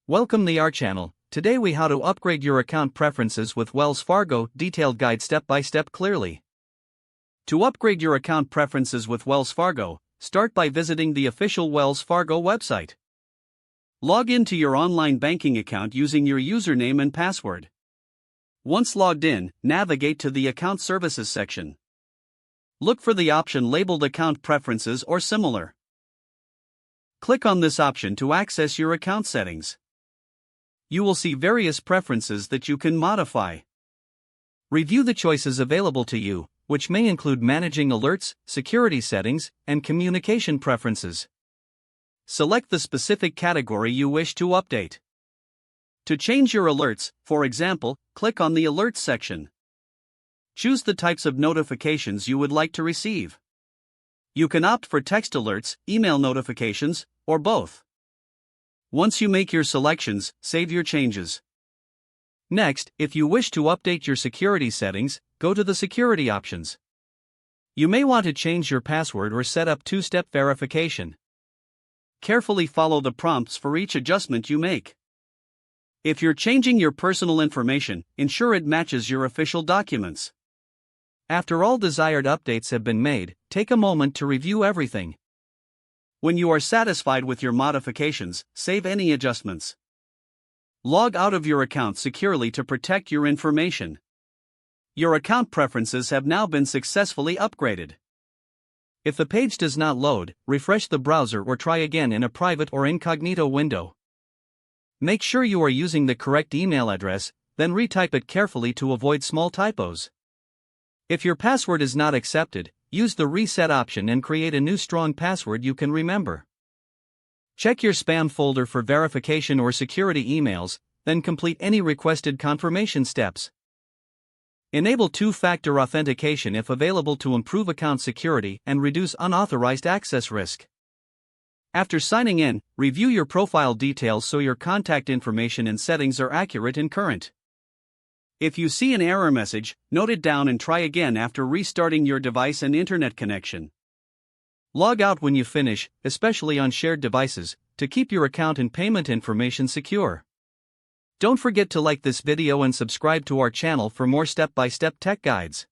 Welcome to our channel. Today we how to upgrade your account preferences with Wells Fargo, detailed guide step by step clearly. To upgrade your account preferences with Wells Fargo, start by visiting the official Wells Fargo website. Log into your online banking account using your username and password. Once logged in, navigate to the Account Services section. Look for the option labeled Account Preferences or similar. Click on this option to access your account settings. You will see various preferences that you can modify. Review the choices available to you, which may include managing alerts, security settings, and communication preferences. Select the specific category you wish to update. To change your alerts, for example, click on the Alerts section. Choose the types of notifications you would like to receive. You can opt for text alerts, email notifications, or both. Once you make your selections, save your changes. Next, if you wish to update your security settings, go to the Security options. You may want to change your password or set up two-step verification. Carefully follow the prompts for each adjustment you make. If you're changing your personal information, ensure it matches your official documents. After all desired updates have been made, take a moment to review everything. When you are satisfied with your modifications, save any adjustments. Log out of your account securely to protect your information. Your account preferences have now been successfully upgraded. If the page does not load, refresh the browser or try again in a private or incognito window. Make sure you are using the correct email address, then retype it carefully to avoid small typos. If your password is not accepted, use the Reset option and create a new strong password you can remember. Check your spam folder for verification or security emails, then complete any requested confirmation steps. Enable two-factor authentication if available to improve account security and reduce unauthorized access risk. After signing in, review your profile details so your contact information and settings are accurate and current. If you see an error message, note it down and try again after restarting your device and internet connection. Log out when you finish, especially on shared devices, to keep your account and payment information secure. Don't forget to like this video and subscribe to our channel for more step-by-step tech guides.